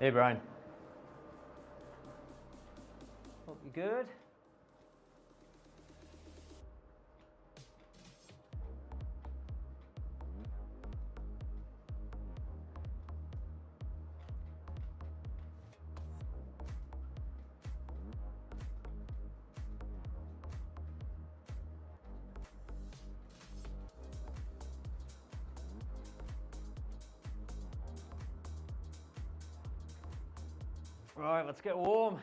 Hey Brian. Hope you're good. Right, let's get warm.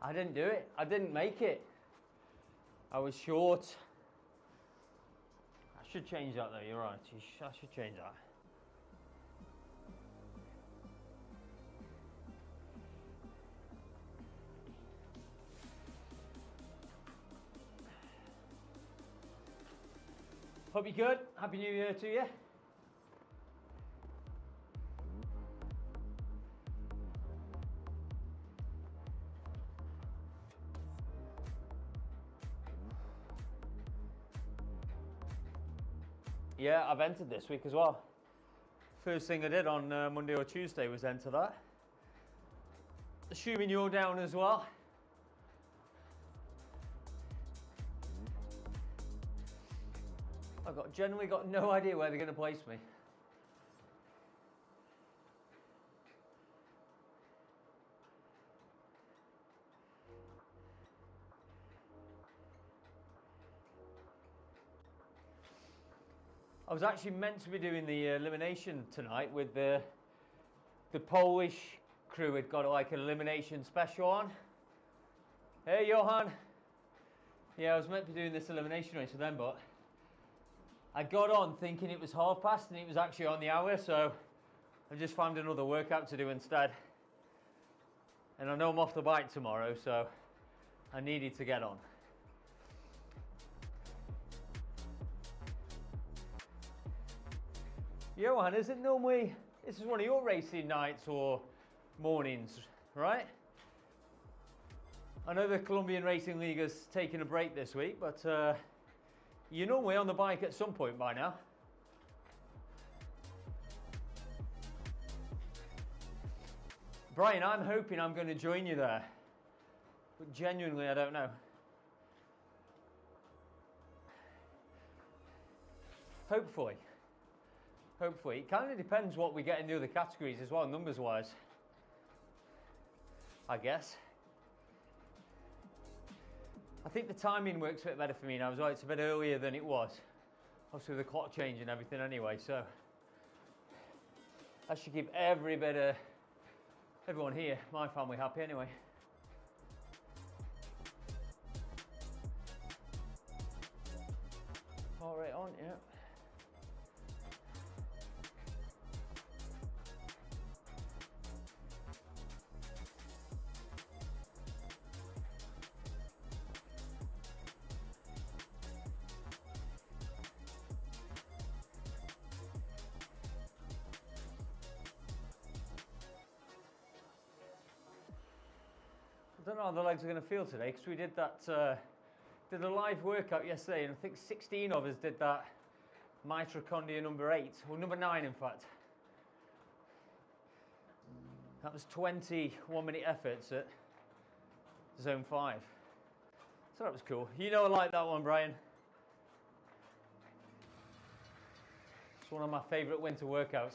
I didn't do it. I didn't make it. I was short. I should change that though, you're right. I should change that. Hope you're good. Happy New Year to you. Yeah, I've entered this week as well. First thing I did on Monday or Tuesday was enter that. Assuming you're down as well. I've generally got no idea where they're going to place me. I was actually meant to be doing the elimination tonight with the Polish crew. Had got like an elimination special on. Hey Johan. Yeah, I was meant to be doing this elimination race with them, but I got on thinking it was past and it was actually on the hour, so I just found another workout to do instead. And I know I'm off the bike tomorrow, so I needed to get on. Johan, is it normally, this is one of your racing nights or mornings, right? I know the Colombian Racing League has taken a break this week, but you're normally on the bike at some point by now. Brian, I'm hoping I'm going to join you there, but genuinely I don't know. Hopefully. Hopefully. It kind of depends what we get in the other categories as well, numbers-wise, I guess. I think the timing works a bit better for me now as well. It's a bit earlier than it was. Obviously with the clock change and everything anyway, so that should keep everyone here, my family, happy anyway. All right on, yeah. I don't know how the legs are going to feel today because we did that, did a live workout yesterday, and I think 16 of us did that mitochondria number 8, or number 9 in fact. That was 20 1-minute efforts at zone 5. So that was cool. You know I like that one, Brian. It's one of my favourite winter workouts.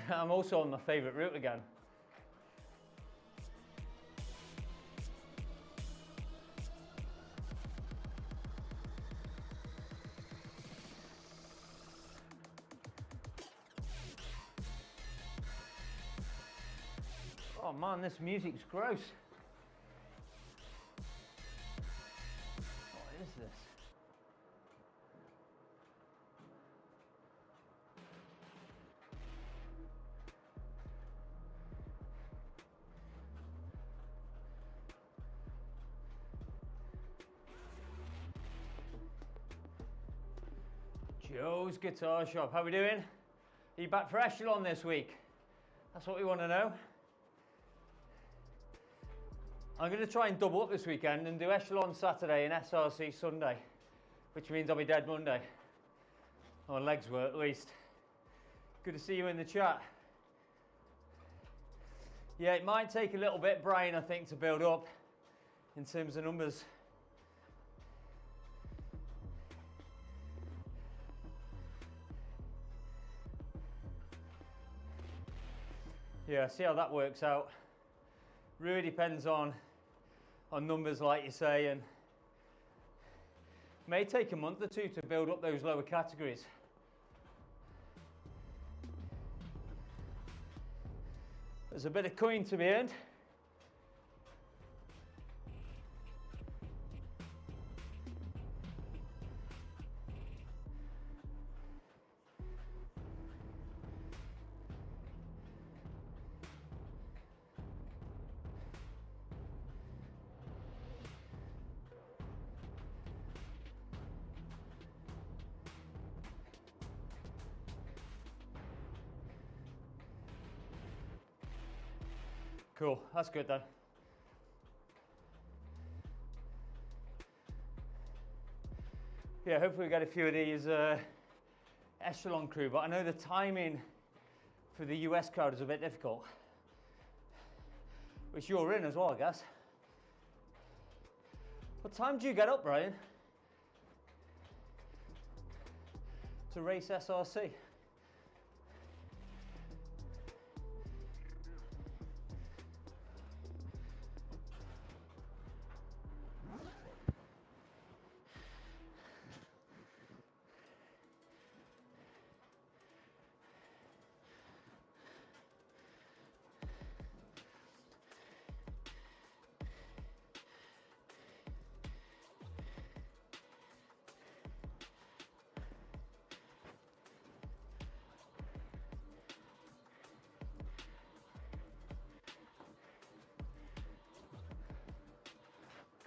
I'm also on my favourite route again. Oh man, this music's gross. What is this? Joe's Guitar Shop. How we doing? Are you back for echelon this week? That's what we want to know. I'm going to try and double up this weekend and do echelon Saturday and SRC Sunday, which means I'll be dead Monday. Or legs were at least. Good to see you in the chat. Yeah, it might take a little bit, Brian, I think, to build up in terms of numbers. Yeah, see how that works out. Really depends on numbers, like you say, and may take a month or two to build up those lower categories. There's a bit of coin to be earned. Cool, that's good then. Yeah, hopefully we get a few of these echelon crew, but I know the timing for the US crowd is a bit difficult. Which you're in as well, I guess. What time do you get up, Brian? To race SRC?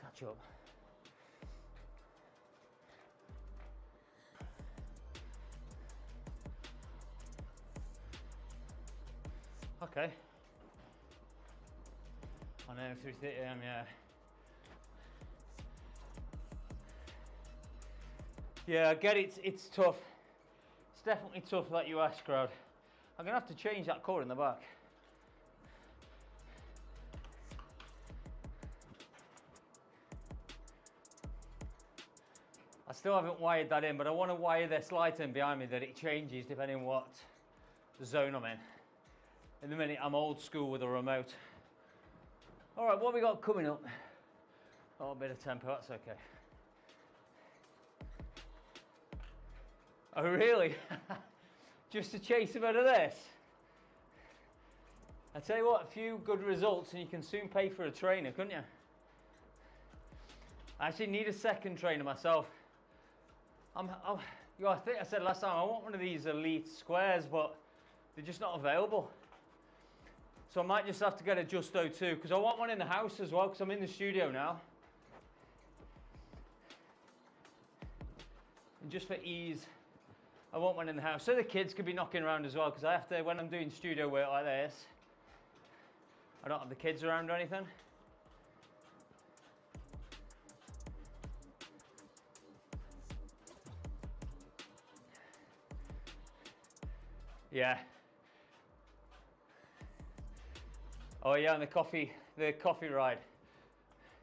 Catch up. Okay. I know, 3:30 AM, yeah. Yeah, I get it, it's tough. It's definitely tough, that US crowd. I'm gonna have to change that cord in the back. I still haven't wired that in, but I want to wire this light in behind me that it changes depending on what zone I'm in. In the minute, I'm old school with a remote. All right, what have we got coming up? Oh, a bit of tempo, that's okay. Oh, really? Just to chase a bit of this? I tell you what, a few good results and you can soon pay for a trainer, couldn't you? I actually need a second trainer myself. I think I said last time, I want one of these elite squares, but they're just not available. So I might just have to get a Justo 2, because I want one in the house as well, because I'm in the studio now. And just for ease, I want one in the house, so the kids could be knocking around as well, because I have to, when I'm doing studio work like this, I don't have the kids around or anything. Yeah. Oh yeah, and the coffee ride,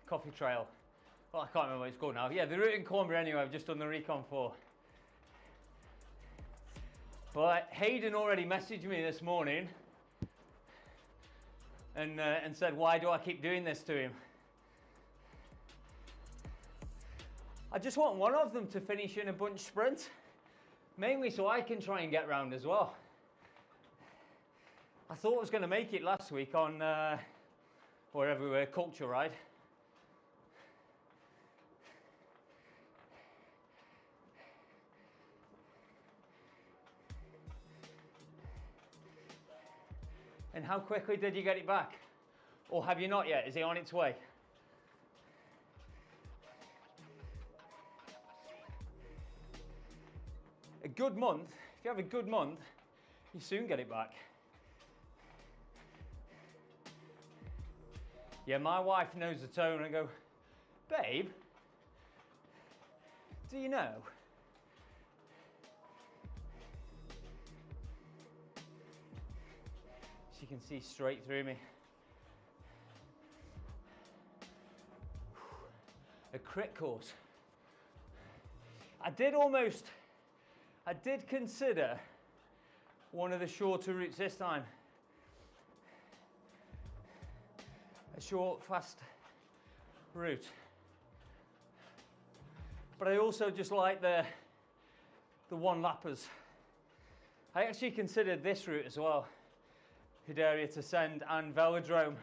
coffee trail. Well, I can't remember what it's called now. Yeah, the route in Cornbury anyway, I've just done the recon for. Well, Hayden already messaged me this morning and said, why do I keep doing this to him? I just want one of them to finish in a bunch sprint, mainly so I can try and get round as well. I thought I was going to make it last week on wherever we were, Culture Ride. And how quickly did you get it back? Or have you not yet? Is it on its way? good month, you soon get it back. Yeah, my wife knows the tone. I go, babe, do you know? She can see straight through me. A crit course. I did consider one of the shorter routes this time. A short, fast route. But I also just like the one-lappers. I actually considered this route as well. Hidaria to Send and Velodrome.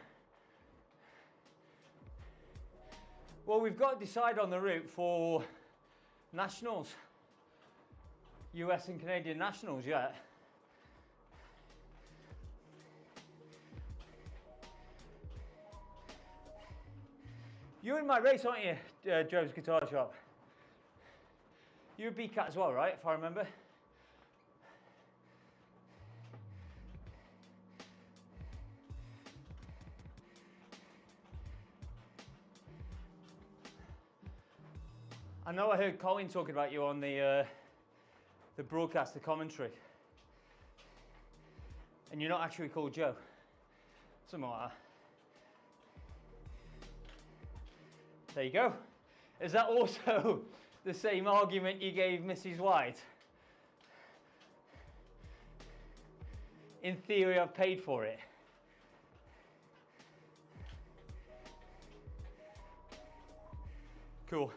Well, we've got to decide on the route for nationals. US and Canadian nationals yet. You're in my race, aren't you, Joe's Guitar Shop? You're a BCAT as well, right, if I remember? I know I heard Colin talking about you on the broadcast, the commentary. And you're not actually called Joe. Something like that. There you go. Is that also the same argument you gave Mrs. White? In theory, I've paid for it. Cool.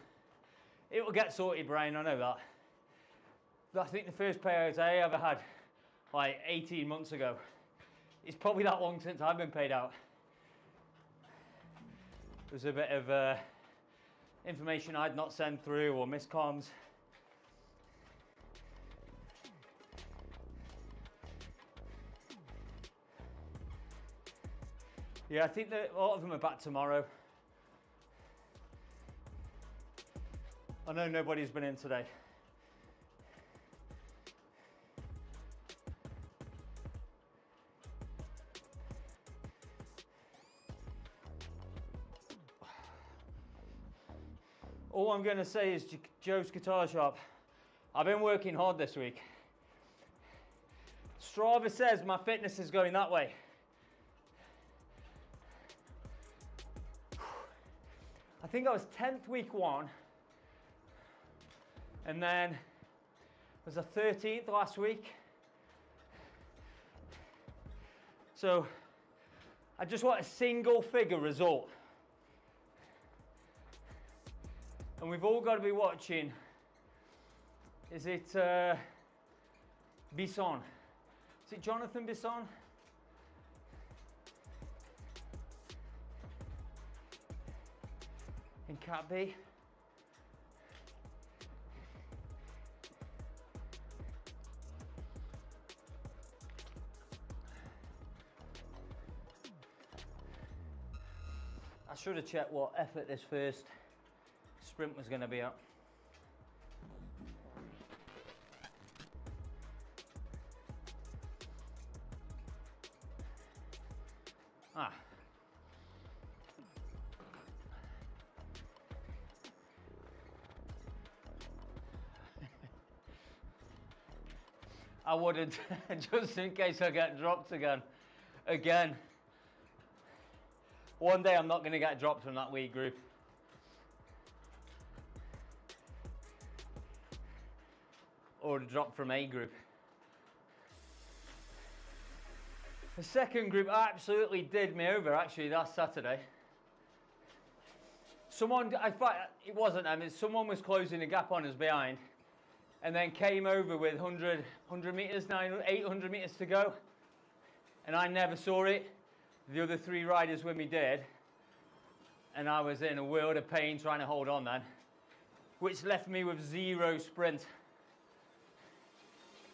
It will get sorted, Brian, I know that. I think the first payout I ever had, like 18 months ago. It's probably that long since I've been paid out. There's a bit of information I'd not sent through or miscomms. Yeah, I think that a lot of them are back tomorrow. I know nobody's been in today. All I'm going to say is Joe's Guitar Shop. I've been working hard this week. Strava says my fitness is going that way. I think I was 10th week 1. And then was a 13th last week. So I just want a single figure result. And we've all got to be watching. Is it Bisson? Is it Jonathan Bisson? In Cat B? I should have checked what effort this first sprint was going to be at. I wouldn't, just in case I get dropped again. One day I'm not going to get dropped from that wee group. Or dropped from a group. The second group absolutely did me over actually last Saturday. Someone, in fact, it wasn't them, someone was closing the gap on us behind and then came over with 100 meters, 800 meters to go. And I never saw it. The other 3 riders with me did. And I was in a world of pain trying to hold on then, which left me with 0 sprint.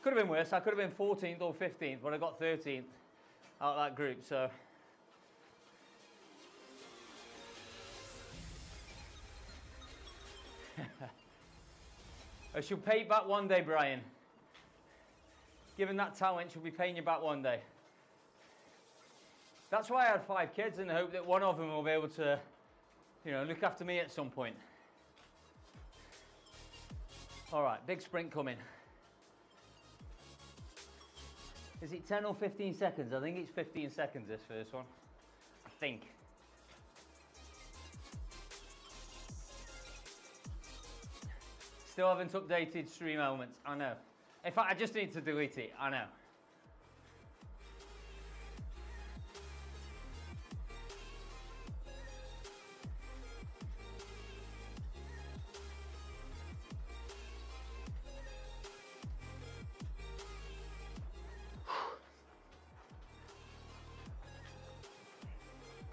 Could have been worse. I could have been 14th or 15th, but I got 13th out of that group, so. I shall pay back one day, Brian. given that talent, she'll be paying you back one day. That's why I had 5 kids, in the hope that one of them will be able to, you know, look after me at some point. All right, big sprint coming. Is it 10 or 15 seconds? I think it's 15 seconds, this first one. I think. Still haven't updated stream elements, I know. In fact, I just need to delete it, I know.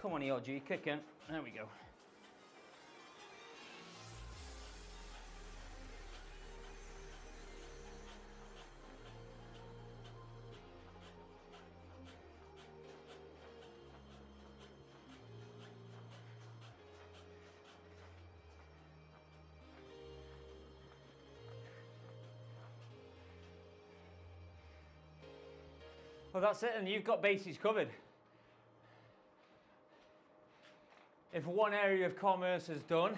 Come on, ERG, kick in. There we go. Well, that's it, and you've got bases covered. If one area of commerce is done,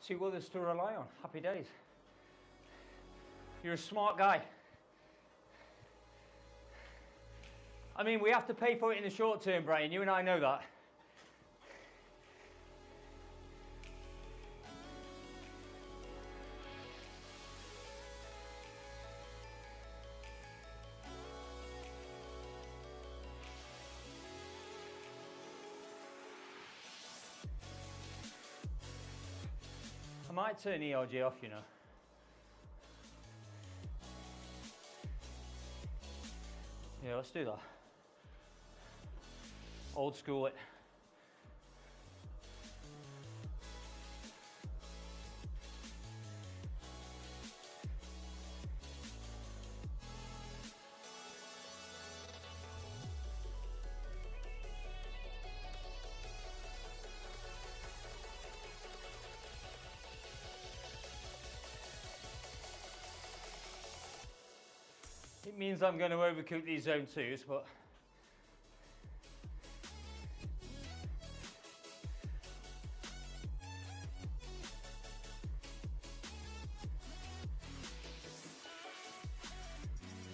2 others to rely on. Happy days. You're a smart guy. I mean, we have to pay for it in the short term, Brian. You and I know that. I might turn ERG off, you know. Yeah, let's do that. Old school it. It means I'm going to overcook these zone 2s, but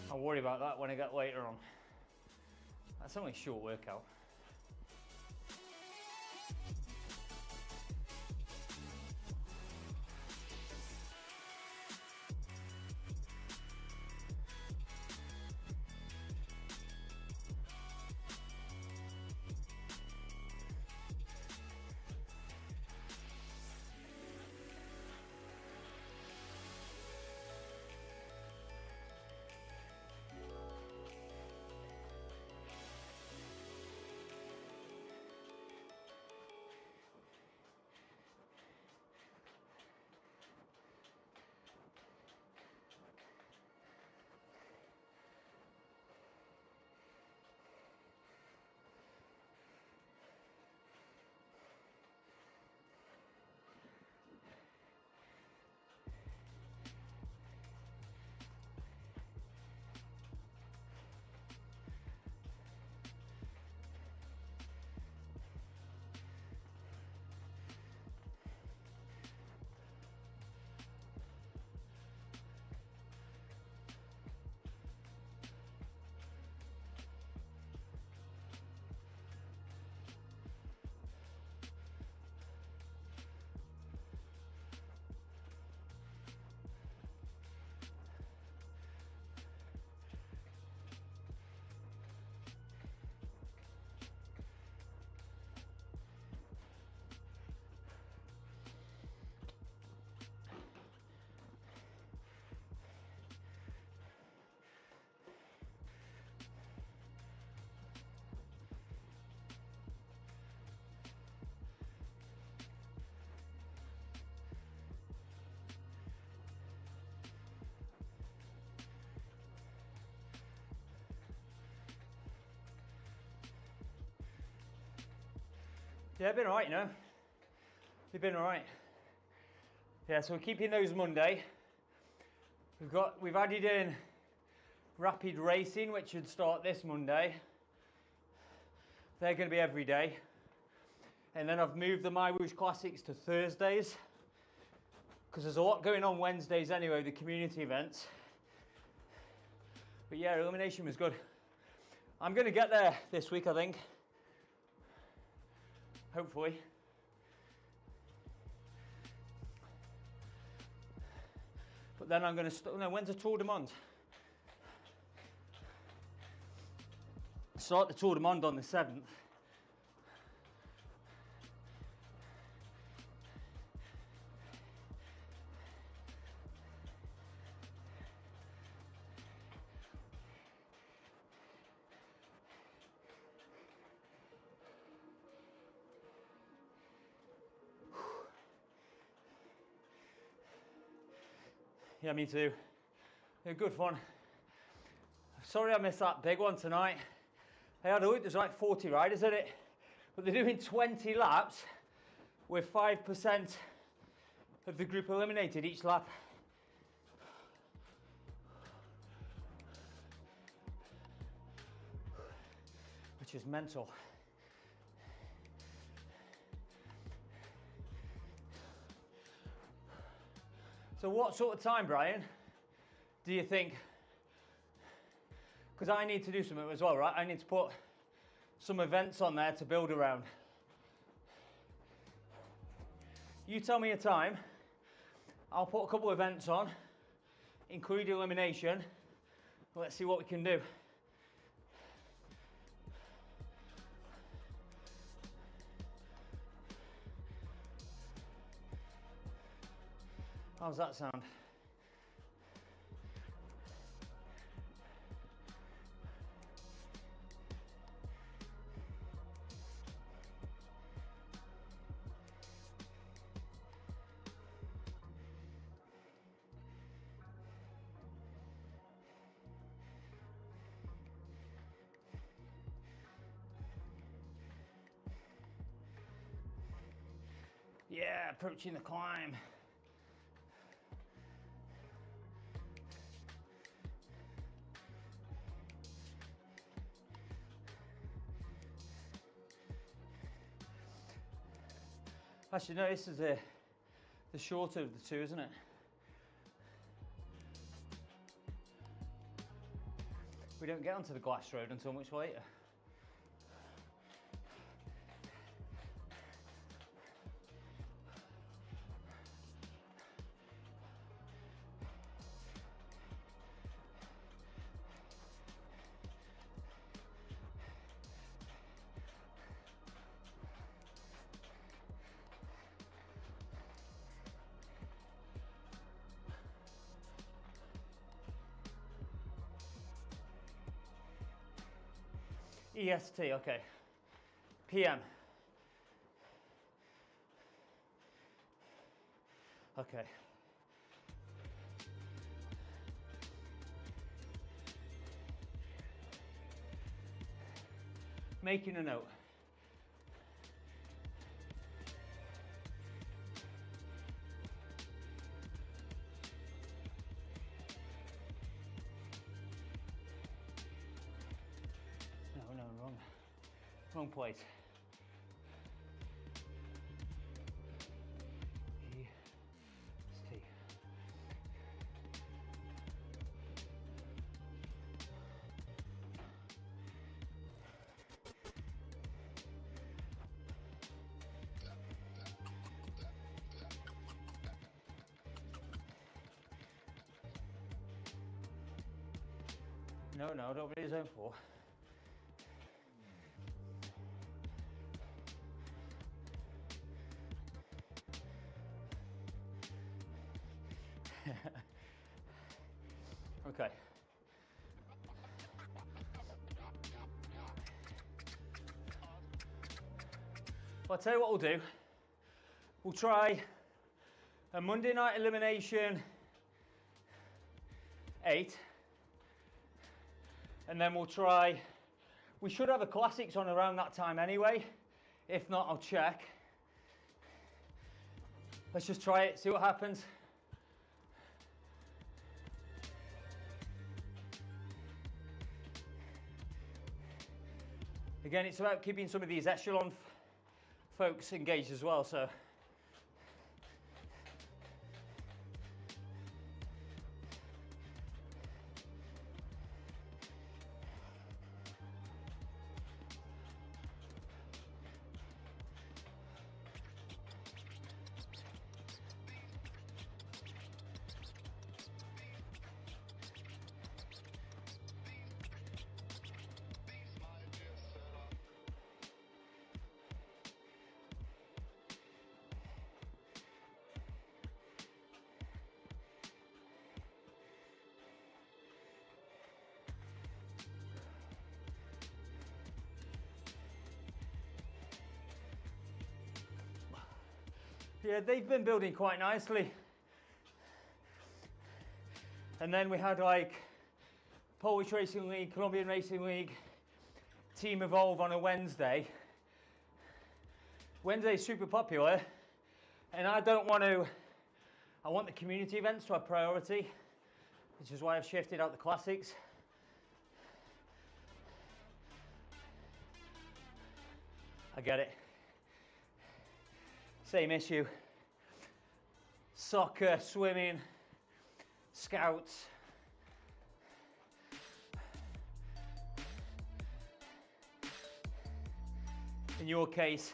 I'll worry about that when I get later on. That's only a short workout. Yeah, been alright, you know. They've been alright. Yeah, so we're keeping those Monday. We've added in rapid racing, which should start this Monday. They're going to be every day. And then I've moved the MyWhoosh Classics to Thursdays, because there's a lot going on Wednesdays anyway, the community events. But yeah, elimination was good. I'm going to get there this week, I think. Hopefully. But then I'm going to no, when's the Tour de Monde? Start the Tour de Monde on the 7th. Yeah, me too. Yeah, good fun. Sorry I missed that big one tonight. I had a look, there's like 40 riders in it, but they're doing 20 laps with 5% of the group eliminated each lap. Which is mental. So what sort of time, Brian, do you think? Because I need to do something as well, right? I need to put some events on there to build around. You tell me a time. I'll put a couple of events on, include elimination. Let's see what we can do. How's that sound? Yeah, approaching the climb. Actually, no, this is the shorter of the two, isn't it? We don't get onto the glass road until much later. EST, okay. PM. Okay. Making a note. No, wrong place. EST. No, don't be his own for. Okay. Well, I'll tell you what we'll do. We'll try a Monday night elimination 8. And then we'll try, we should have a classics on around that time anyway. If not, I'll check. Let's just try it, see what happens. Again, it's about keeping some of these echelon folks engaged as well. So yeah, they've been building quite nicely. And then we had like Polish Racing League, Colombian Racing League, Team Evolve on a Wednesday. Wednesday's super popular, and I want the community events to have priority, which is why I've shifted out the classics. I get it. Same issue. Soccer, swimming, scouts. In your case,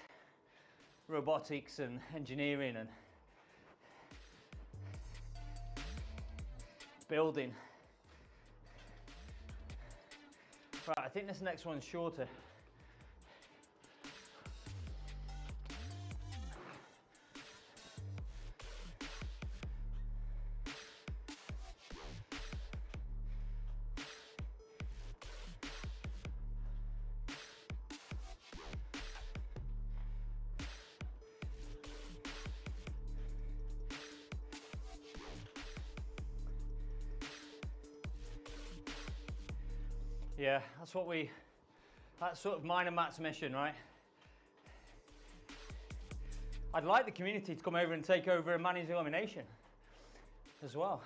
robotics and engineering and building. Right, I think this next one's shorter. Yeah, that's sort of mine and Matt's mission, right? I'd like the community to come over and take over and manage elimination as well.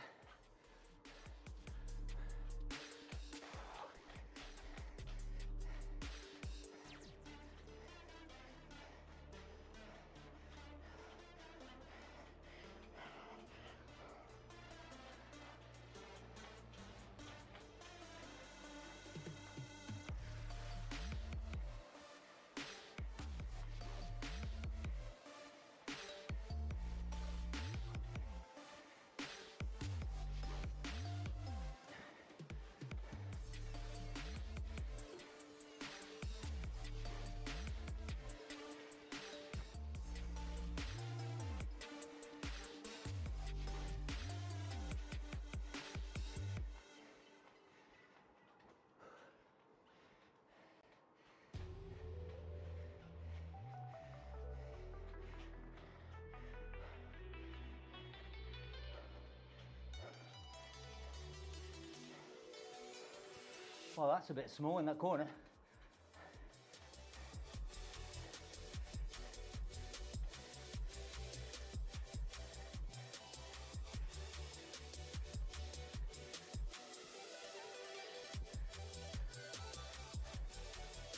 Well, that's a bit small in that corner.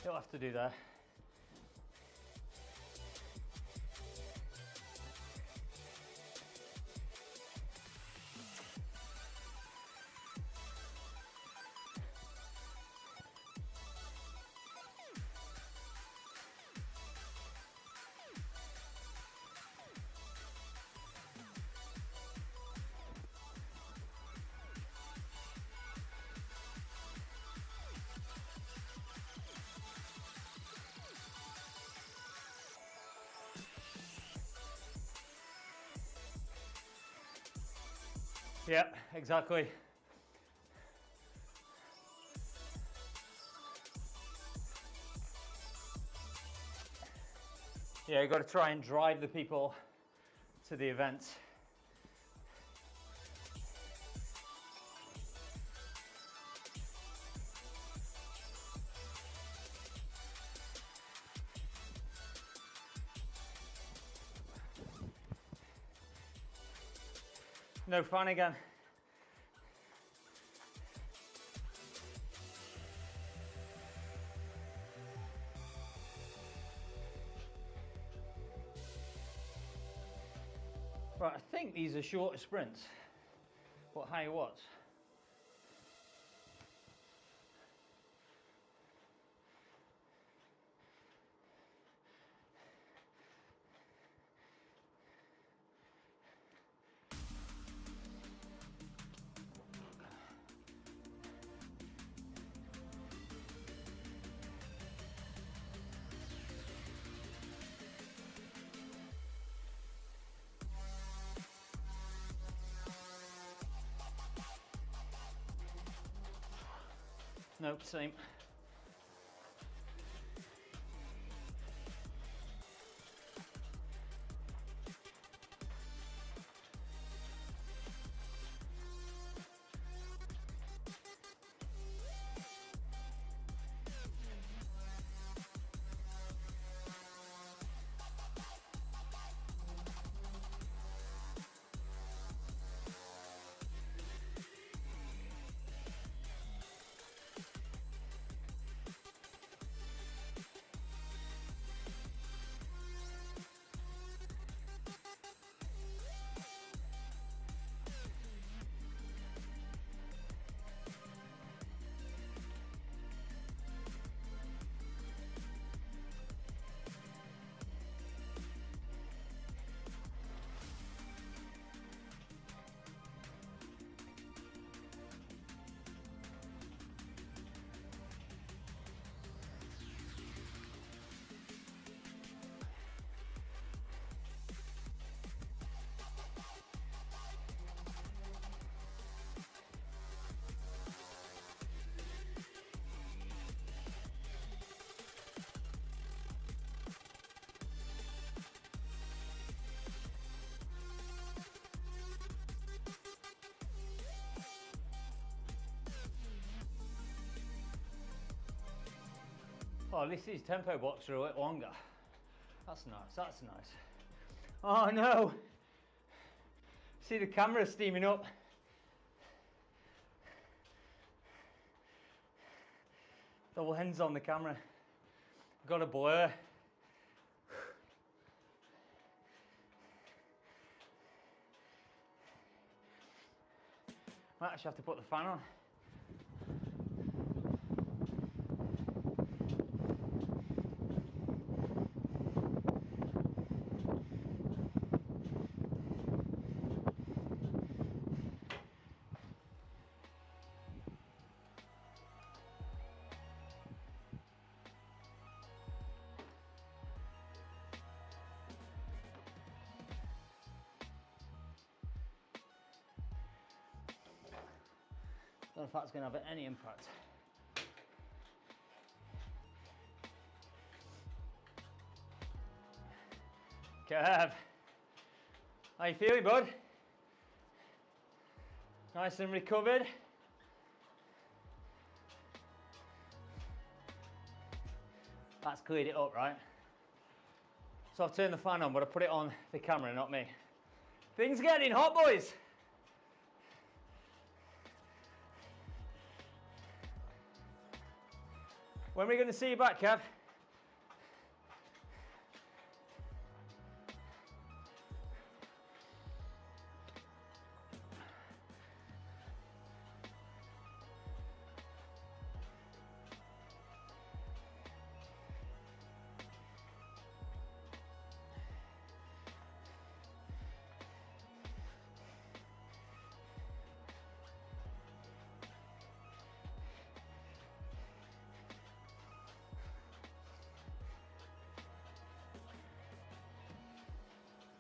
You'll have to do that. Yeah, exactly. Yeah, you've got to try and drive the people to the event. No fun again. think these are shorter sprints, but higher watts. Nope, same. Oh, at least these tempo blocks are a bit longer. That's nice, that's nice. Oh no! See the camera steaming up. The lens on the camera. Got a blur. Might actually have to put the fan on. I don't know if that's going to have any impact. Kev, how you feeling, bud? Nice and recovered? That's cleared it up, right? So I've turned the fan on, but I put it on the camera, not me. Things getting hot, boys. When are we going to see you back, Kev?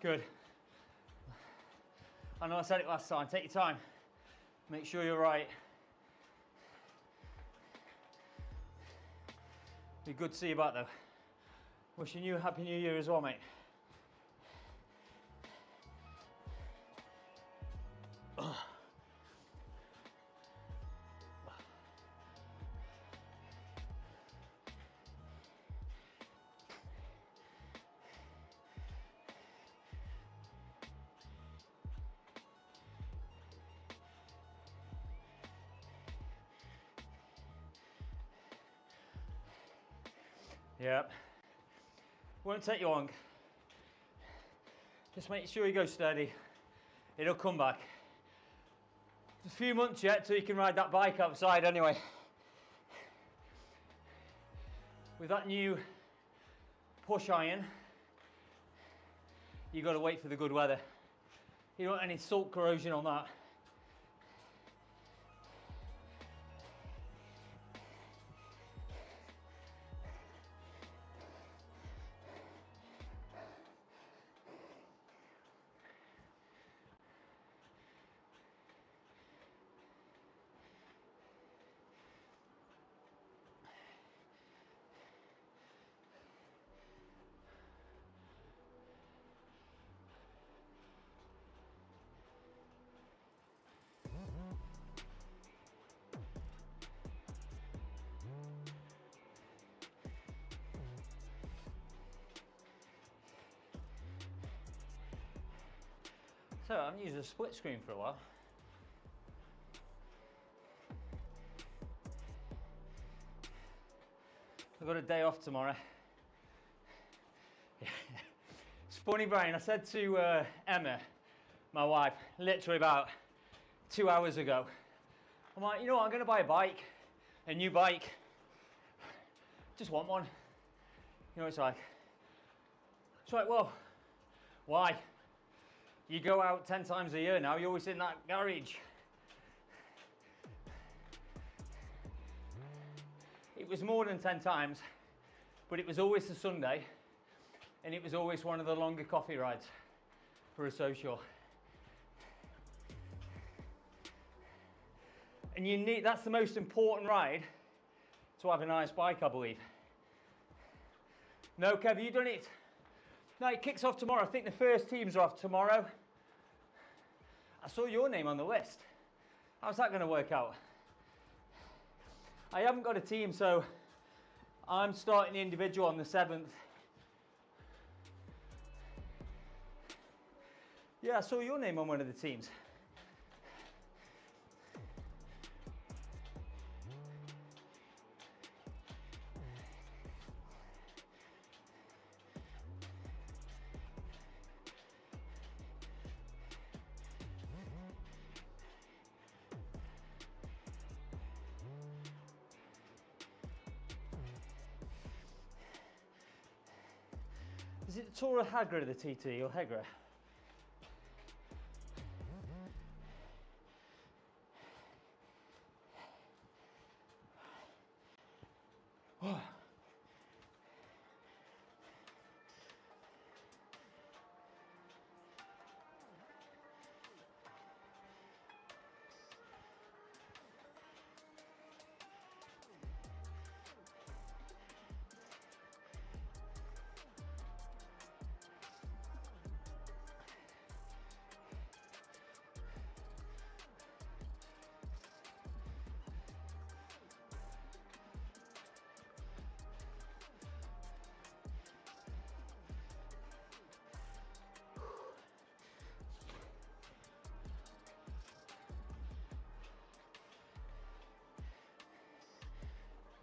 Good. I know I said it last time, take your time. Make sure you're right. Be good to see you back though. Wishing you a happy new year as well, mate. Yep. Won't take you long. Just make sure you go steady. It'll come back. It's a few months yet till you can ride that bike outside anyway. With that new push iron, you've got to wait for the good weather. You don't want any salt corrosion on that. So I haven't used a split screen for a while. I've got a day off tomorrow. It's funny, Brian, I said to Emma, my wife, literally about 2 hours ago, I'm like, you know what, I'm going to buy a bike, a new bike. Just want one. You know, it's like, well, why? You go out 10 times a year now, you're always in that garage. It was more than 10 times, but it was always a Sunday, and it was always one of the longer coffee rides for a social. And you need, that's the most important ride to have a nice bike, I believe. No, Kev, have you done it? No, it kicks off tomorrow. I think the first teams are off tomorrow. I saw your name on the list. How's that going to work out? I haven't got a team, so I'm starting the individual on the 7th. Yeah, I saw your name on one of the teams. Is it the Toro Hagra, the TT, or Hegra?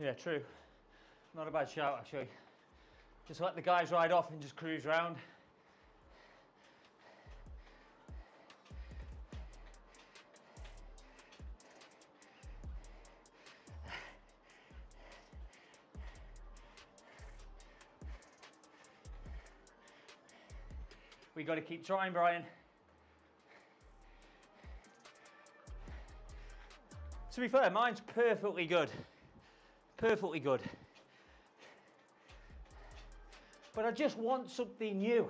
Yeah, true. Not a bad shout, actually. Just let the guys ride off and just cruise around. We got to keep trying, Brian. To be fair, mine's perfectly good. Perfectly good. But I just want something new.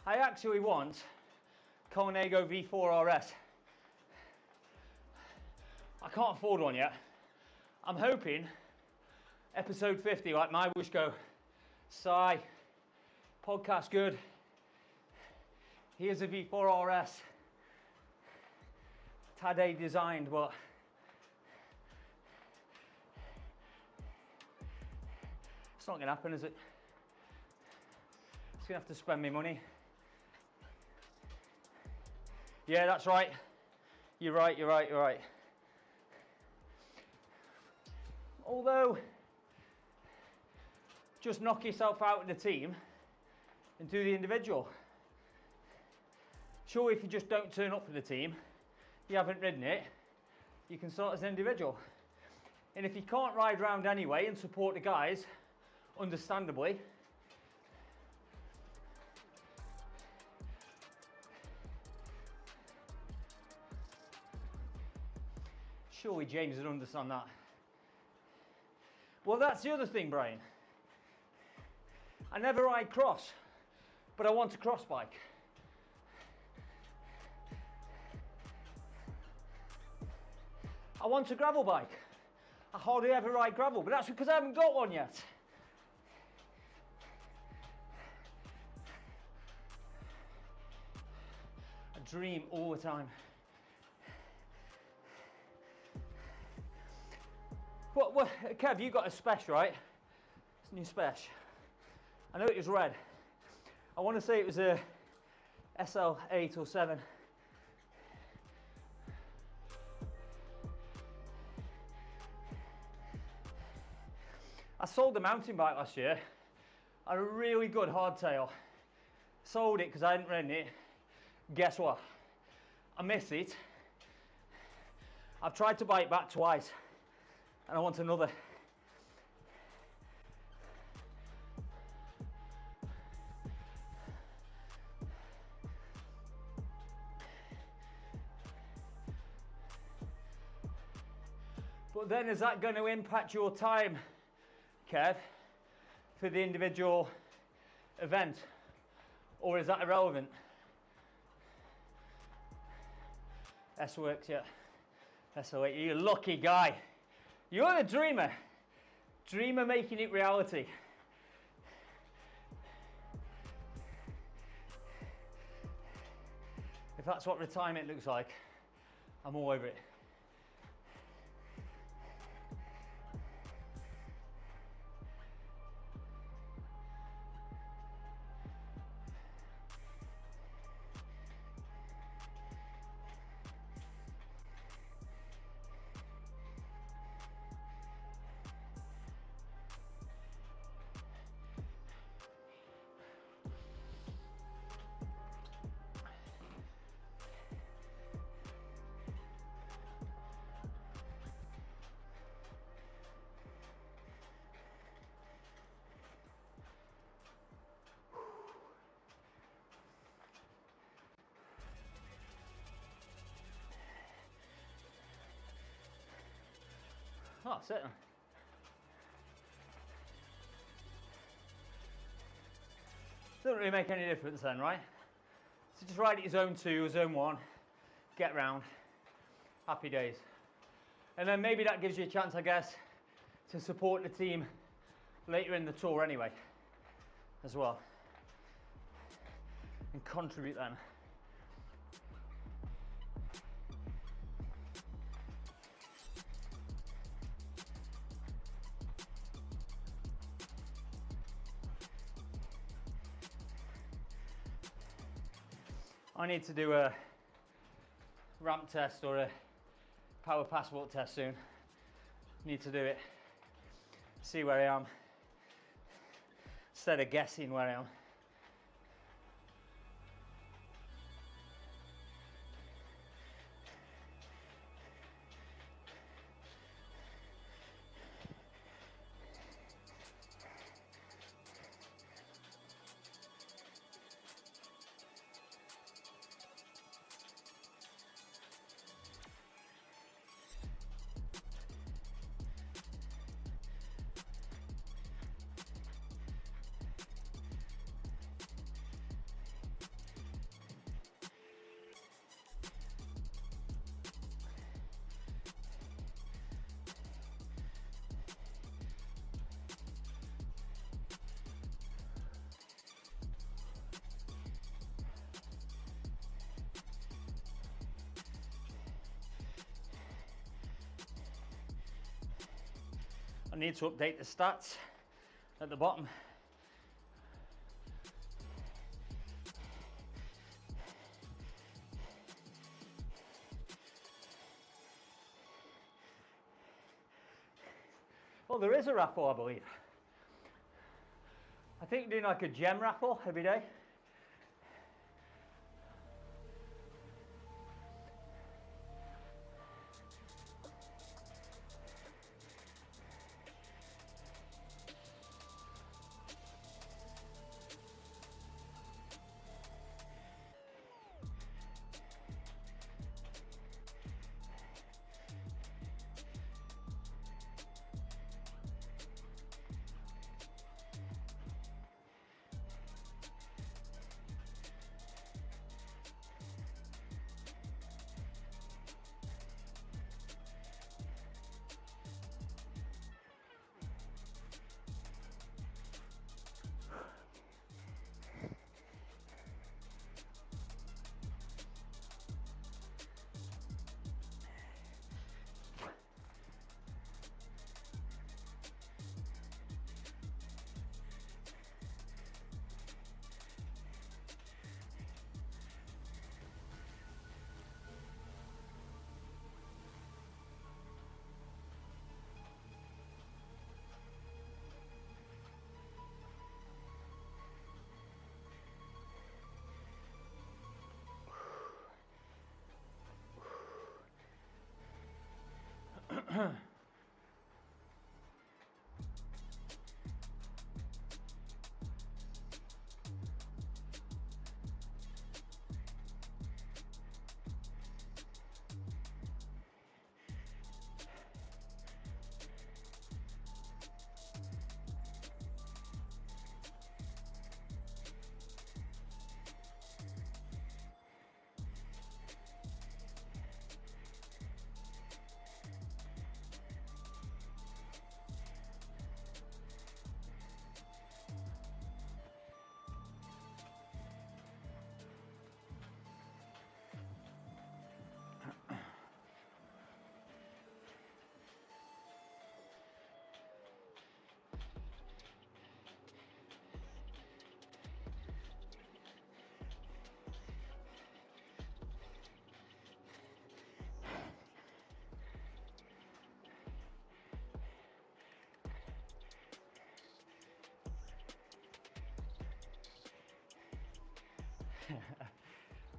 I actually want Colnago V4 RS. I can't afford one yet. I'm hoping episode 50, like MyWhoosh go, sigh, podcast good. Here's a V4 RS. Tade designed, but it's not going to happen, is it? It's going to have to spend me money. Yeah, that's right. You're right, you're right, you're right. Although, just knock yourself out of the team and do the individual. Sure, if you just don't turn up for the team, you haven't ridden it, you can start as an individual. And if you can't ride round anyway and support the guys, understandably, surely James would understand that. Well, that's the other thing, Brian. I never ride cross, but I want a cross bike. I want a gravel bike. I hardly ever ride gravel, but that's because I haven't got one yet. I dream all the time. What, Kev, you got a Spesh, right? It's a new Spesh. I know it was red. I want to say it was a SL8 or 7. I sold the mountain bike last year. I had a really good hardtail. Sold it because I hadn't ridden it. Guess what? I miss it. I've tried to buy it back twice, and I want another. But then is that going to impact your time, Kev, for the individual event? Or is that irrelevant? S works, yeah. SO8, you lucky guy. You're the dreamer. Dreamer making it reality. If that's what retirement looks like, I'm all over it. Oh, certainly. Doesn't really make any difference then, right? So just ride it zone 2, zone 1, get round, happy days. And then maybe that gives you a chance, I guess, to support the team later in the tour anyway, as well. And contribute then. I need to do a ramp test or a power passport test soon. Need to do it. See where I am. Instead of guessing where I am. I need to update the stats at the bottom. Well, there is a raffle, I believe. I think doing like a gem raffle every day.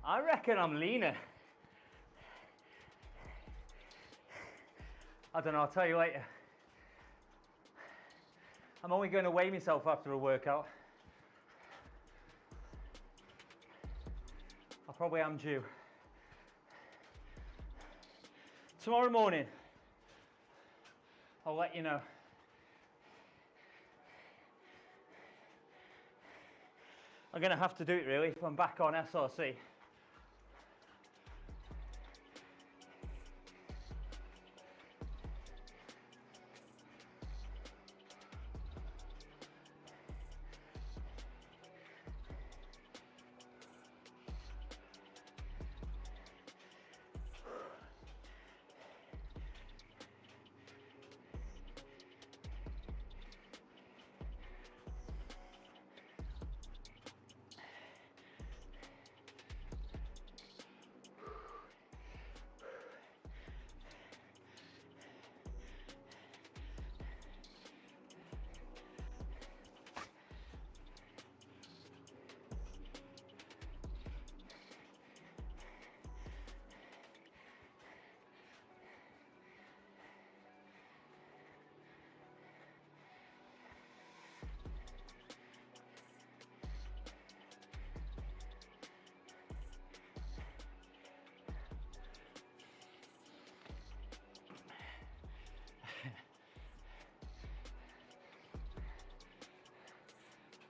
I reckon I'm leaner. I don't know, I'll tell you later. I'm only going to weigh myself after a workout. I probably am due. Tomorrow morning, I'll let you know. I'm going to have to do it really if I'm back on SRC.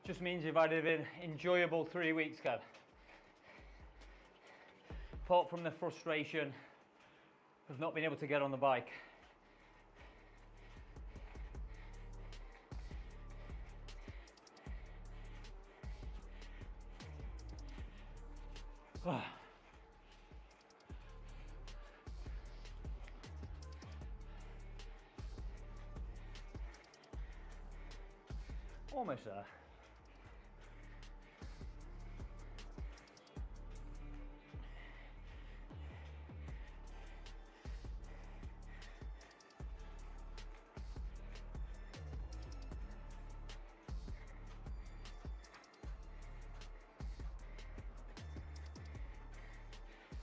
Just means you've had an enjoyable 3 weeks, Kev. Apart from the frustration of not being able to get on the bike. Almost there.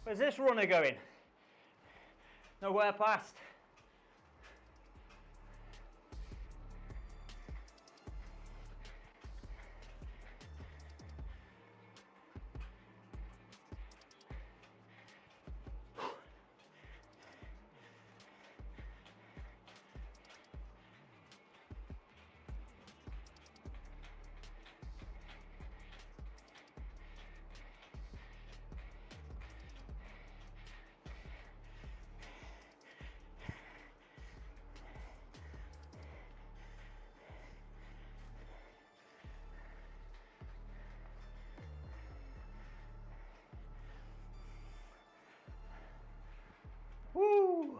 Where's this runner going? Nowhere past. Woo!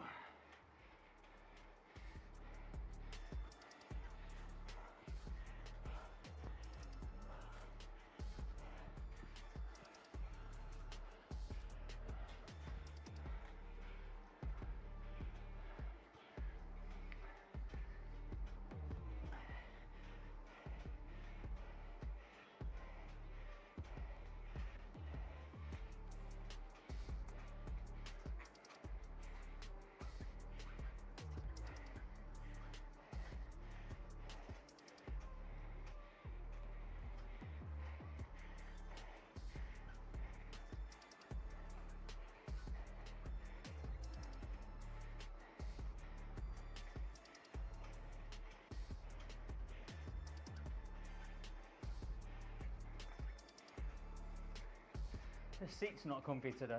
The seat's not comfy today.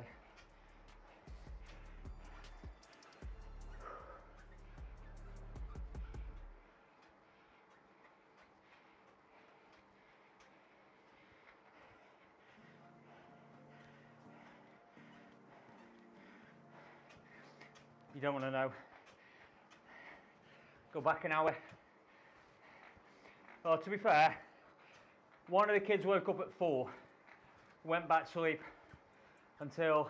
You don't want to know. Go back an hour. Well, to be fair, one of the kids woke up at 4, went back to sleep until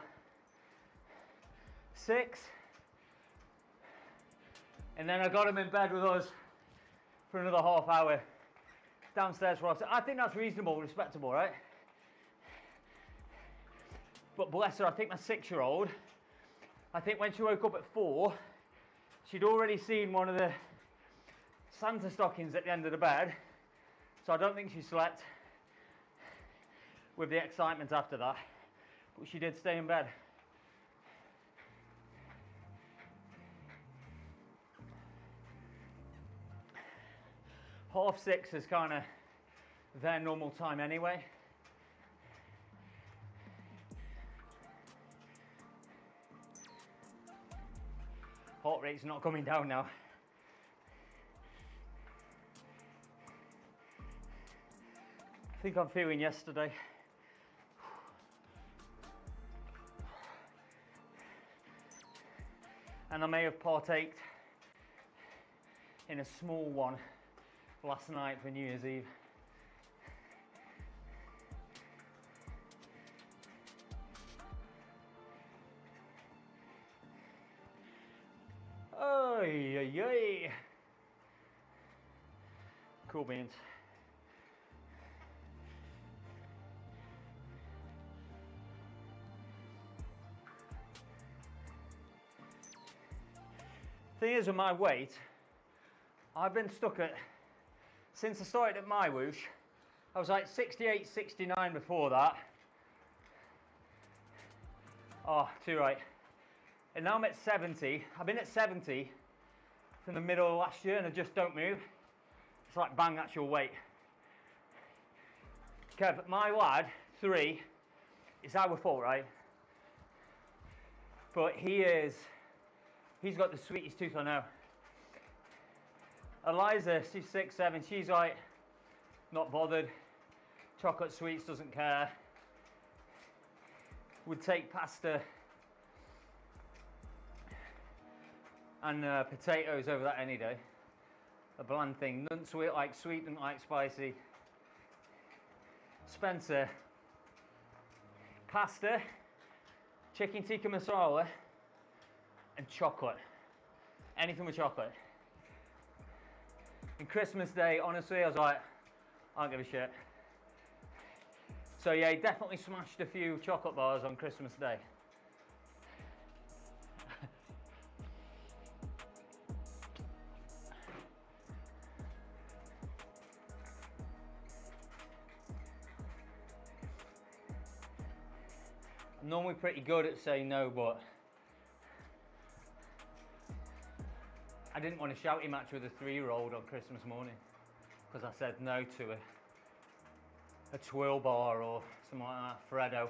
6, and then I got him in bed with us for another half hour downstairs for us. I think that's reasonable, respectable, right? But bless her, I think my 6-year-old, I think when she woke up at 4, she'd already seen one of the Santa stockings at the end of the bed. So I don't think she slept with the excitement after that. But she did stay in bed. Half 6 is kind of their normal time anyway. Heart rate's not coming down now. I think I'm feeling yesterday. And I may have partaked in a small one last night for New Year's Eve. Oy, oy, oy. Cool beans. Thing is with my weight, I've been stuck at, since I started at MyWhoosh, I was like 68, 69 before that. Oh, too right. And now I'm at 70. I've been at 70 from the middle of last year and I just don't move. It's like bang, that's your weight. Kev, my lad, 3, it's our fault, right? But he's got the sweetest tooth I know. Eliza, she's 6, 7, she's like, not bothered. Chocolate sweets, doesn't care. Would take pasta and potatoes over that any day. A bland thing. Doesn't sweet, doesn't like spicy. Spencer, pasta, chicken tikka masala, and chocolate. Anything with chocolate. And Christmas Day, honestly, I was like, I don't give a shit. So yeah, he definitely smashed a few chocolate bars on Christmas Day. I'm normally pretty good at saying no, but I didn't want a shouty match with a 3-year-old on Christmas morning because I said no to a twirl bar or something like that, Freddo.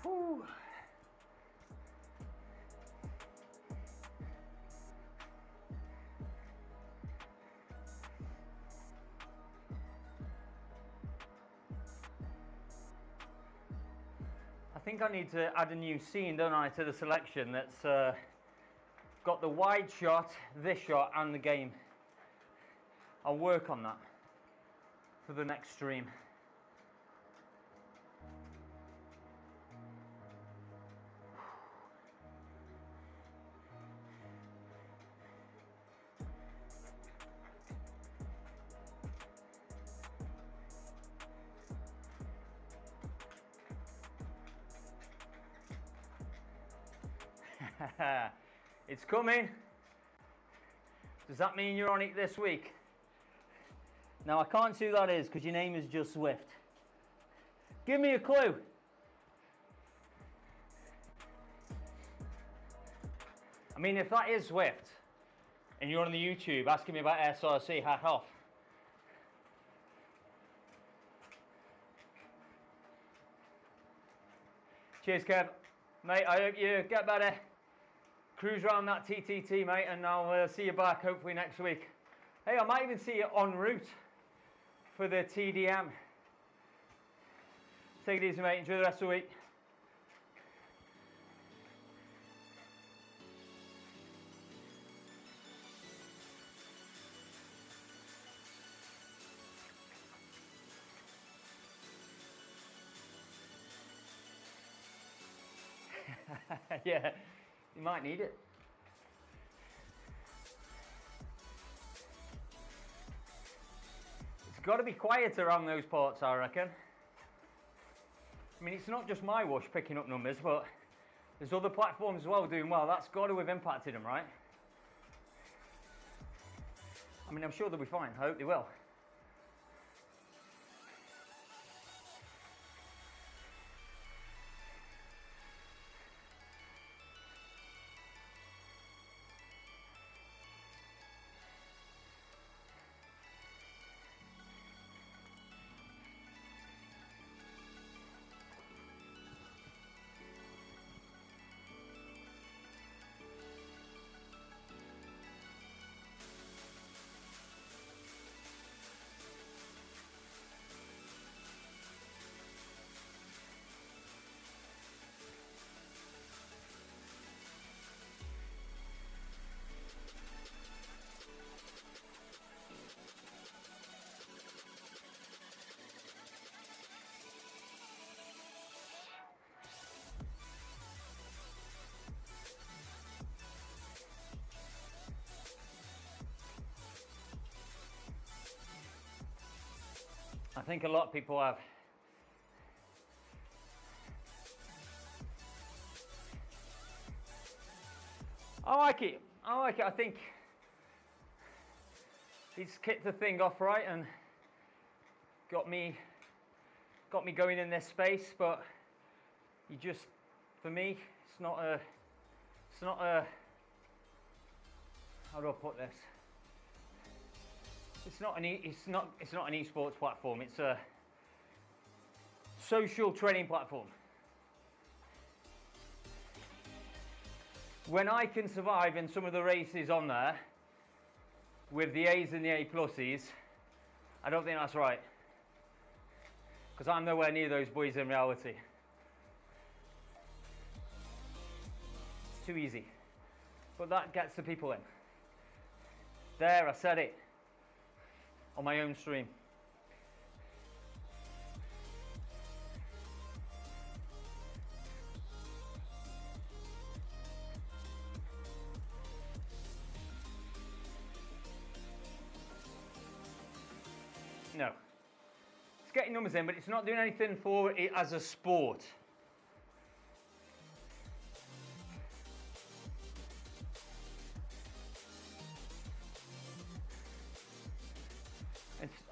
Whew. I think I need to add a new scene, don't I, to the selection that's got the wide shot, this shot, and the game. I'll work on that for the next stream. It's coming. Does that mean you're on it this week? Now I can't see who that is because your name is just Swift. Give me a clue. I mean, if that is Swift and you're on the YouTube asking me about SRC, hat off. Cheers, Kev. Mate, I hope you get better. Cruise around that TTT, mate, and I'll see you back hopefully next week. Hey, I might even see you en route for the TDM. Take it easy, mate. Enjoy the rest of the week. Yeah, you might need it. It's got to be quiet around those parts, I reckon. I mean, it's not just MyWhoosh picking up numbers, but there's other platforms as well doing well. That's got to have impacted them, right? I mean, I'm sure they'll be fine. I hope they will. I think a lot of people have. I like it. I like it. I think he's kicked the thing off right and got me going in this space, but you just, for me, it's not a, how do I put this? It's not an esports platform. It's a social training platform. When I can survive in some of the races on there with the A's and the A pluses, I don't think that's right. Because I'm nowhere near those boys in reality. It's too easy. But that gets the people in. There, I said it. On my own stream. No. It's getting numbers in, but it's not doing anything for it as a sport.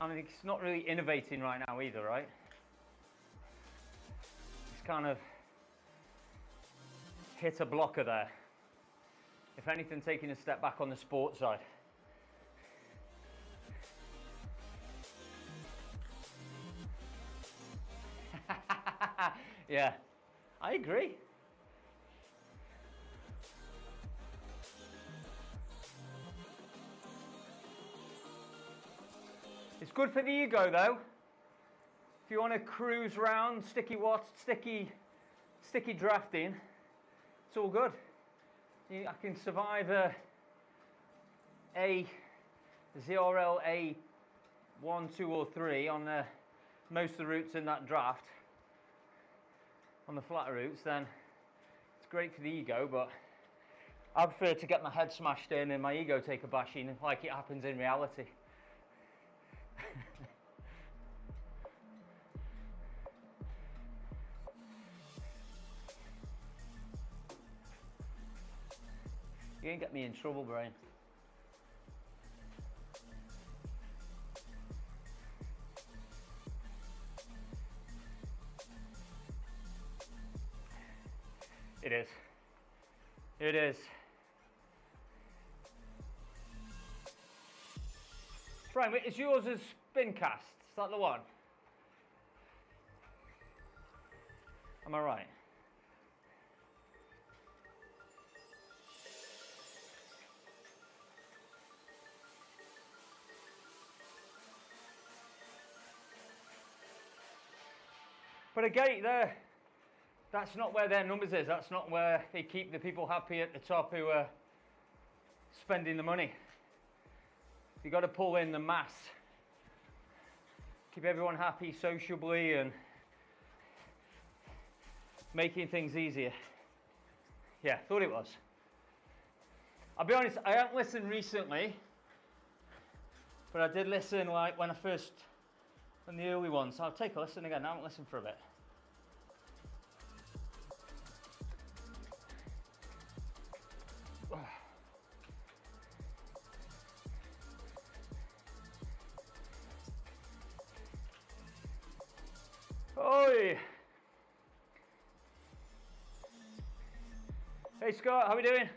I mean, it's not really innovating right now either, right? It's kind of hit a blocker there. If anything, taking a step back on the sports side. Yeah, I agree. It's good for the ego though. If you want to cruise around, sticky drafting, it's all good. I can survive a ZRL A1, 2 or 3 on most of the routes in that draft. On the flat routes, then it's great for the ego, but I prefer to get my head smashed in and my ego take a bashing like it happens in reality. You ain't get me in trouble, Brian. It is. It is. Brian, is yours a spin cast? Is that the one? Am I right? But again, that's not where their numbers is. That's not where they keep the people happy at the top who are spending the money. You've got to pull in the mass. Keep everyone happy sociably and making things easier. Yeah, thought it was. I'll be honest, I haven't listened recently, but I did listen like when I first, on the early ones. So I'll take a listen again. I haven't listened for a bit. Oi! Hey Scott, how we doing?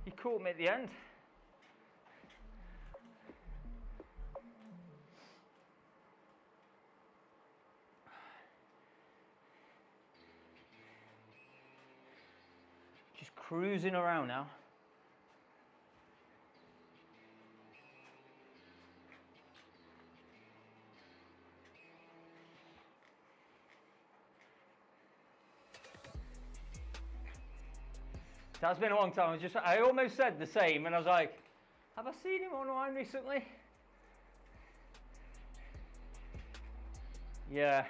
You caught me at the end. Just cruising around now. That's been a long time. I almost said the same, and I was like, have I seen him online recently? Yeah.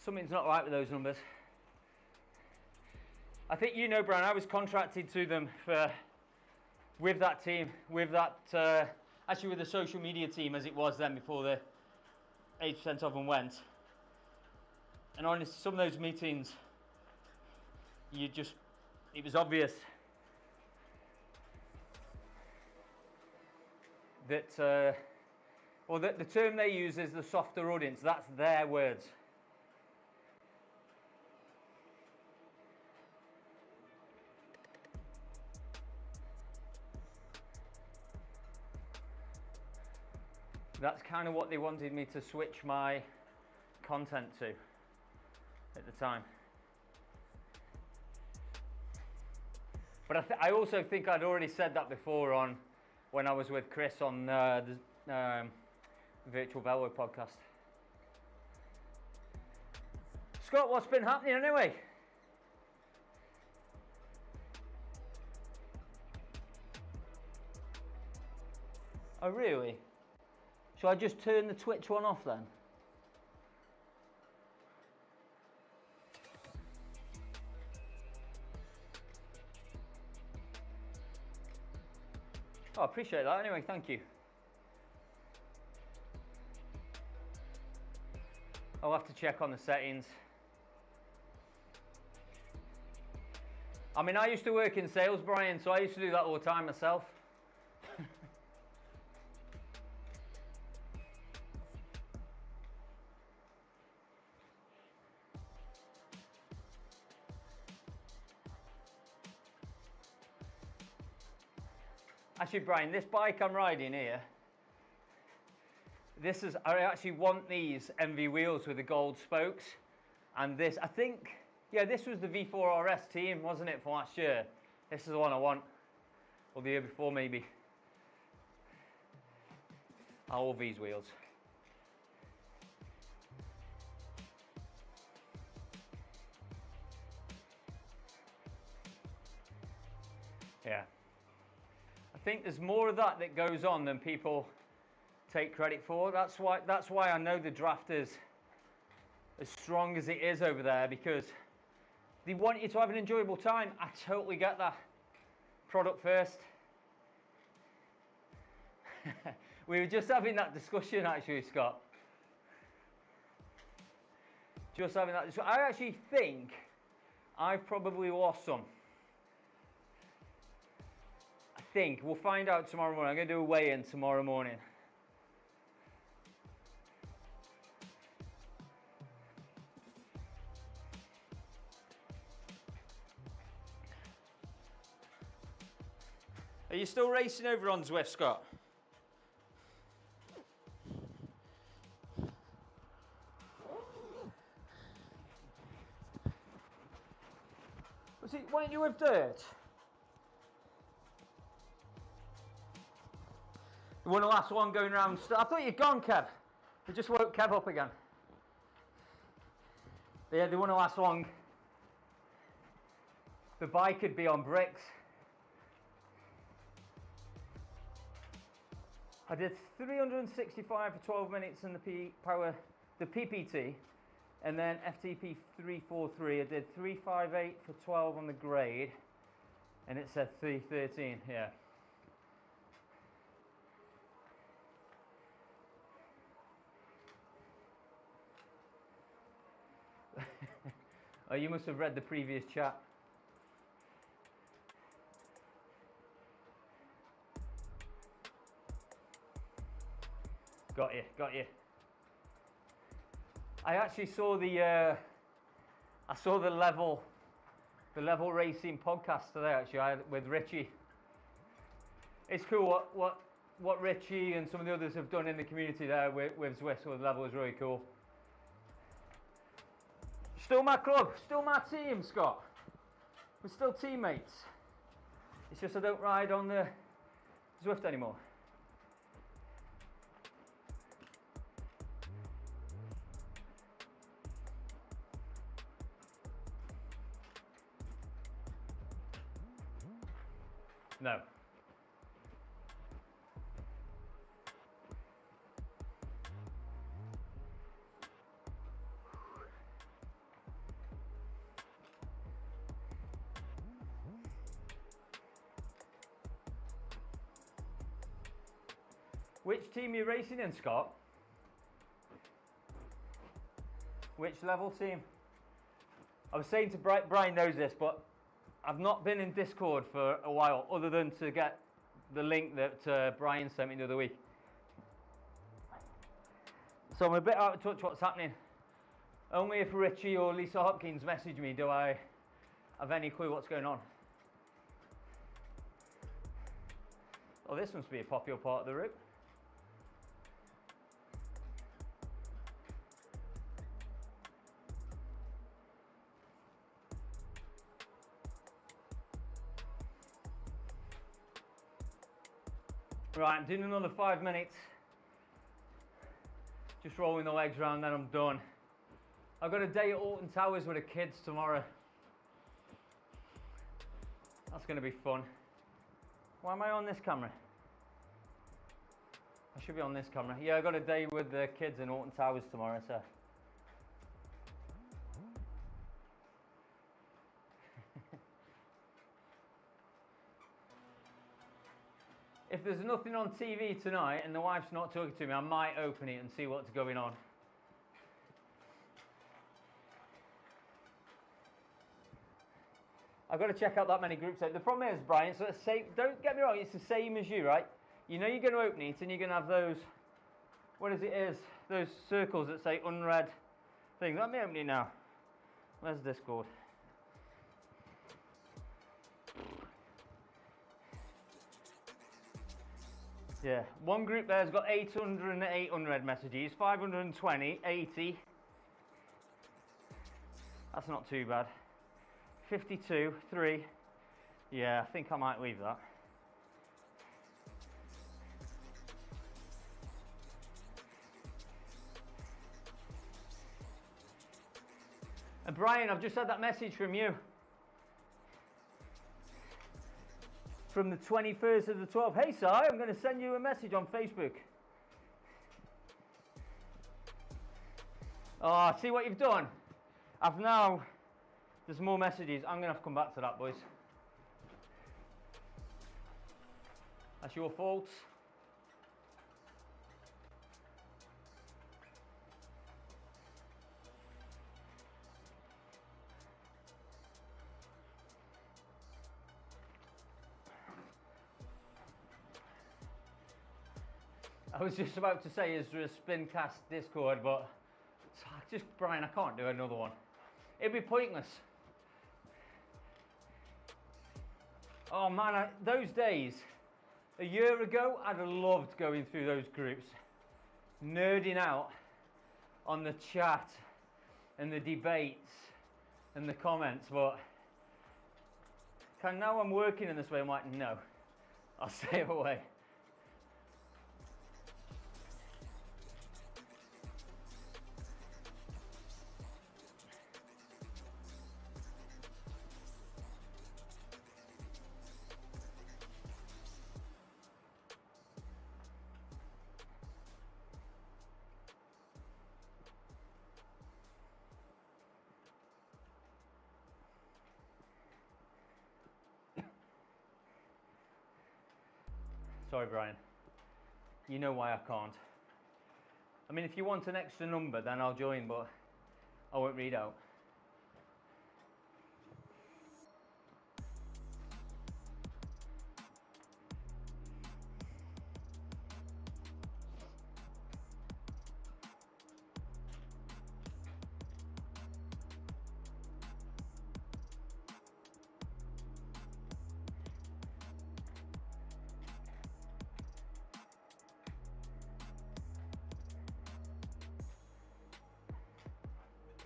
Something's not right with those numbers. I think you know, Brian, I was contracted to them with that team, actually with the social media team as it was then before the 80% of them went. And honestly, some of those meetings, it was obvious that, the term they use is the softer audience. That's their words. That's kind of what they wanted me to switch my content to at the time. But I also think I'd already said that before when I was with Chris on the Virtual Velo podcast. Scott, what's been happening anyway? Oh, really? Shall I just turn the Twitch one off then? Oh, I appreciate that. Anyway, thank you. I'll have to check on the settings. I mean, I used to work in sales, Brian, so I used to do that all the time myself. Actually, Brian, this bike I'm riding here, I actually want these MV wheels with the gold spokes. And this, I think, yeah, this was the V4 RS team, wasn't it, for last year? This is the one I want. Or the year before, maybe. I love these wheels. Yeah. I think there's more of that goes on than people take credit for. That's why I know the draft is as strong as it is over there, because they want you to have an enjoyable time. I totally get that. Product first. We were just having that discussion actually, Scott. Just having that discussion. I actually think I've probably lost some. I think we'll find out tomorrow morning. I'm going to do a weigh-in tomorrow morning. Are you still racing over on Zwift, Scott? Weren't you with dirt? You won the last one going around. I thought you'd gone, Kev. We just woke Kev up again. Yeah, they won the last one. The bike could be on bricks. I did 365 for 12 minutes in the PPT, and then FTP 343. I did 358 for 12 on the grade, and it said 313. Yeah. Oh, you must have read the previous chat. Got you. I actually saw the level racing podcast today. Actually, with Richie. It's cool what Richie and some of the others have done in the community there with Swiss. So the level is really cool. Still my club, still my team, Scott. We're still teammates. It's just I don't ride on the Zwift anymore. No. Which team are you racing in, Scott? Which level team? I was saying to Brian knows this, but I've not been in Discord for a while, other than to get the link that Brian sent me the other week. So I'm a bit out of touch what's happening. Only if Richie or Lisa Hopkins message me do I have any clue what's going on. Oh, this must be a popular part of the route. Right, I'm doing another 5 minutes. Just rolling the legs around, then I'm done. I've got a day at Alton Towers with the kids tomorrow. That's going to be fun. Why am I on this camera? I should be on this camera. Yeah, I've got a day with the kids in Alton Towers tomorrow, so. If there's nothing on TV tonight and the wife's not talking to me, I might open it and see what's going on. I've got to check out that many groups. The problem is, Brian, so it's same, don't get me wrong, it's the same as you, right? You know you're going to open it and you're going to have those, what is it, those circles that say unread things. Let me open it now. Where's Discord? Yeah, one group there's got 808 unread messages, 520, 80. That's not too bad. 52, 3. Yeah, I think I might leave that. And Brian, I've just had that message from you. From the 21st of the 12th. Hey, Si, I'm going to send you a message on Facebook. Oh, see what you've done? There's more messages. I'm going to have to come back to that, boys. That's your fault. I was just about to say, is there a Spincast Discord, but just, Brian, I can't do another one. It'd be pointless. Oh man, those days, a year ago, I'd have loved going through those groups, nerding out on the chat and the debates and the comments, but now I'm working in this way, I'm like, no, I'll stay away. Sorry, Brian. You know why I can't. I mean, if you want an extra number, then I'll join, but I won't read out.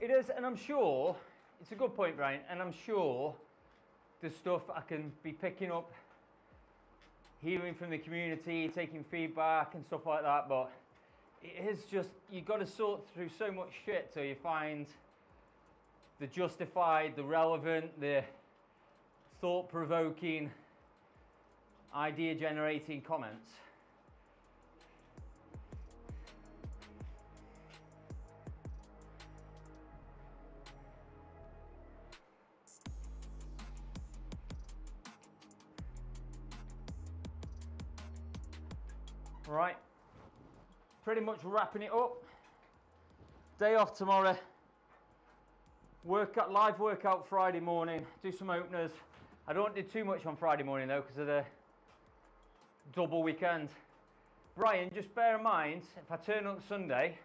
It is, and I'm sure, it's a good point, Brian, and I'm sure there's stuff I can be picking up, hearing from the community, taking feedback and stuff like that, but it is just, you've got to sort through so much shit till you find the justified, the relevant, the thought-provoking, idea-generating comments. Right, pretty much wrapping it up. Day off tomorrow. Live workout Friday morning. Do some openers. I don't do too much on Friday morning though because of the double weekend. Brian, just bear in mind, if I turn up Sunday,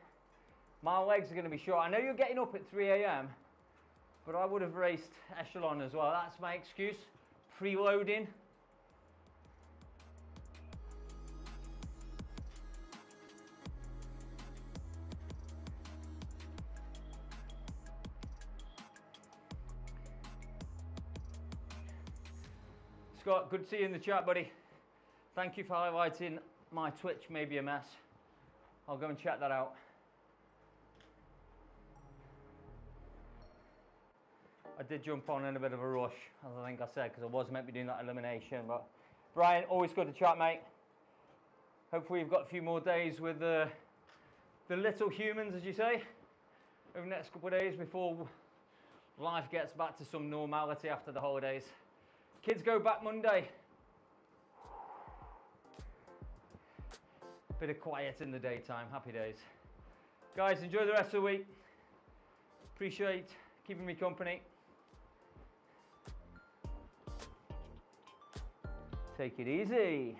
my legs are going to be short. I know you're getting up at 3 a.m, but I would have raced echelon as well. That's my excuse. Preloading. Scott, good to see you in the chat, buddy. Thank you for highlighting my Twitch may be a mess. I'll go and check that out. I did jump on in a bit of a rush, as I think I said, because I was meant to be doing that elimination. But Brian, always good to chat, mate. Hopefully you've got a few more days with the little humans, as you say, over the next couple of days before life gets back to some normality after the holidays. Kids go back Monday. Bit of quiet in the daytime, happy days. Guys, enjoy the rest of the week. Appreciate keeping me company. Take it easy.